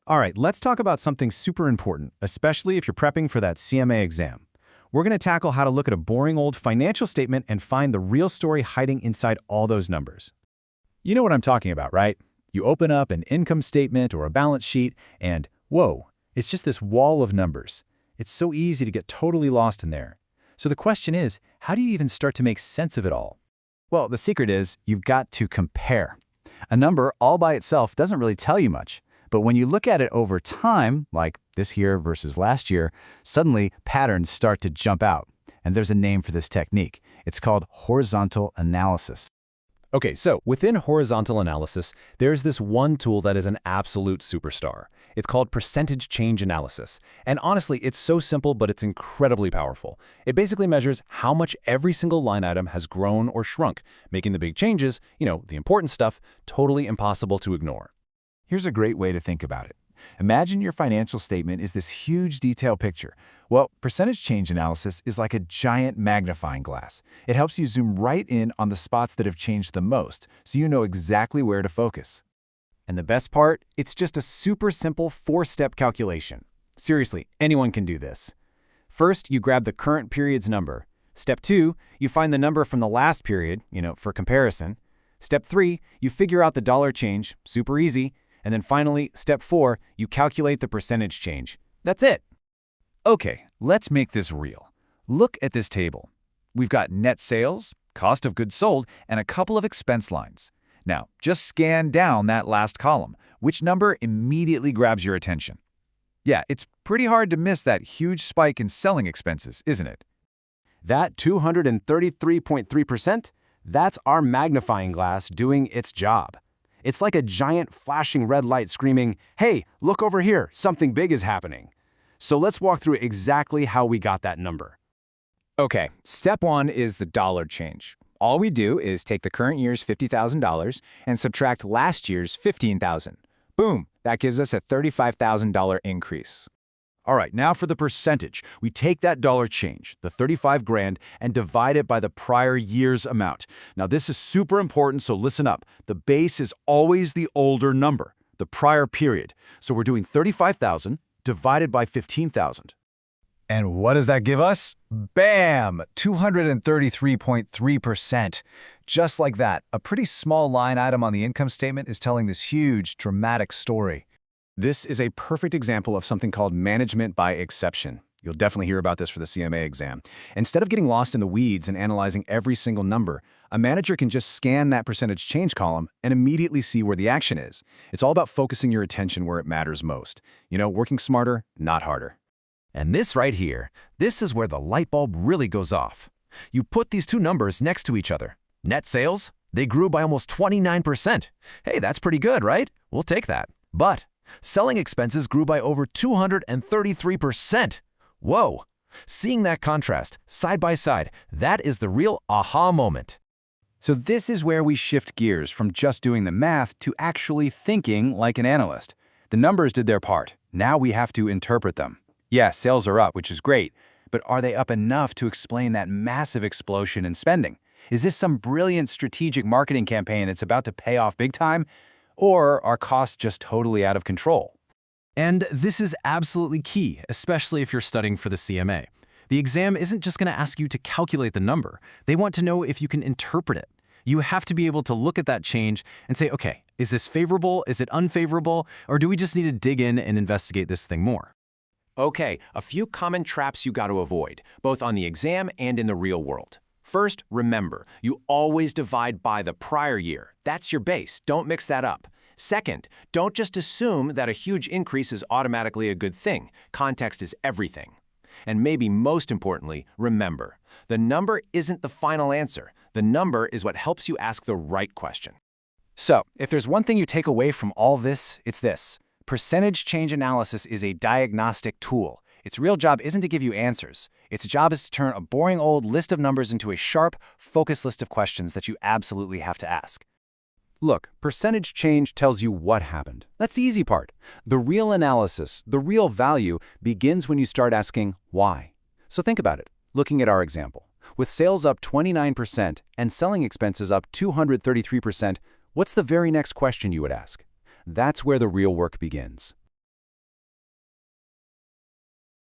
All right, let's talk about something super important, especially if you're prepping for that CMA exam. We're going to tackle how to look at a boring old financial statement and find the real story hiding inside all those numbers. You know what I'm talking about, right? You open up an income statement or a balance sheet and, whoa, it's just this wall of numbers. It's so easy to get totally lost in there. So the question is, how do you even start to make sense of it all? Well, the secret is you've got to compare. A number all by itself doesn't really tell you much. But when you look at it over time, like this year versus last year, suddenly patterns start to jump out. And there's a name for this technique. It's called horizontal analysis. Okay, so within horizontal analysis, there's this one tool that is an absolute superstar. It's called percentage change analysis. And honestly, it's so simple, but it's incredibly powerful. It basically measures how much every single line item has grown or shrunk, making the big changes, the important stuff, totally impossible to ignore. Here's a great way to think about it. Imagine your financial statement is this huge detailed picture. Well, percentage change analysis is like a giant magnifying glass. It helps you zoom right in on the spots that have changed the most, so you know exactly where to focus. And the best part? It's just a super simple 4-step calculation. Seriously, anyone can do this. First, you grab the current period's number. Step 2, you find the number from the last period, for comparison. Step 3, you figure out the dollar change, super easy. And then finally, step 4, you calculate the percentage change. That's it. Okay, let's make this real. Look at this table. We've got net sales, cost of goods sold, and a couple of expense lines. Now, just scan down that last column. Which number immediately grabs your attention? Yeah, it's pretty hard to miss that huge spike in selling expenses, isn't it? That 233.3%, that's our magnifying glass doing its job. It's like a giant flashing red light screaming, "Hey, look over here, something big is happening." So let's walk through exactly how we got that number. Okay, step 1 is the dollar change. All we do is take the current year's $50,000 and subtract last year's $15,000. Boom, that gives us a $35,000 increase. All right, now for the percentage. We take that dollar change, the 35 grand, and divide it by the prior year's amount. Now this is super important, so listen up. The base is always the older number, the prior period. So we're doing 35,000 divided by 15,000. And what does that give us? Bam! 233.3%. Just like that, a pretty small line item on the income statement is telling this huge, dramatic story. This is a perfect example of something called management by exception. You'll definitely hear about this for the CMA exam. Instead of getting lost in the weeds and analyzing every single number, a manager can just scan that percentage change column and immediately see where the action is. It's all about focusing your attention where it matters most. Working smarter, not harder. And this right here, this is where the light bulb really goes off. You put these two numbers next to each other. Net sales, they grew by almost 29%. Hey, that's pretty good, right? We'll take that. But selling expenses grew by over 233%. Whoa! Seeing that contrast, side by side, that is the real aha moment. So this is where we shift gears from just doing the math to actually thinking like an analyst. The numbers did their part. Now we have to interpret them. Yeah, sales are up, which is great, but are they up enough to explain that massive explosion in spending? Is this some brilliant strategic marketing campaign that's about to pay off big time? Or are costs just totally out of control? And this is absolutely key, especially if you're studying for the CMA. The exam isn't just going to ask you to calculate the number. They want to know if you can interpret it. You have to be able to look at that change and say, okay, is this favorable? Is it unfavorable? Or do we just need to dig in and investigate this thing more? Okay, a few common traps you got to avoid, both on the exam and in the real world. First, remember, you always divide by the prior year. That's your base. Don't mix that up. Second, don't just assume that a huge increase is automatically a good thing. Context is everything. And maybe most importantly, remember, the number isn't the final answer. The number is what helps you ask the right question. So, if there's one thing you take away from all this, it's this. Percentage change analysis is a diagnostic tool. Its real job isn't to give you answers. Its job is to turn a boring old list of numbers into a sharp, focused list of questions that you absolutely have to ask. Look, percentage change tells you what happened. That's the easy part. The real analysis, the real value, begins when you start asking why. So think about it, looking at our example. With sales up 29% and selling expenses up 233%, what's the very next question you would ask? That's where the real work begins.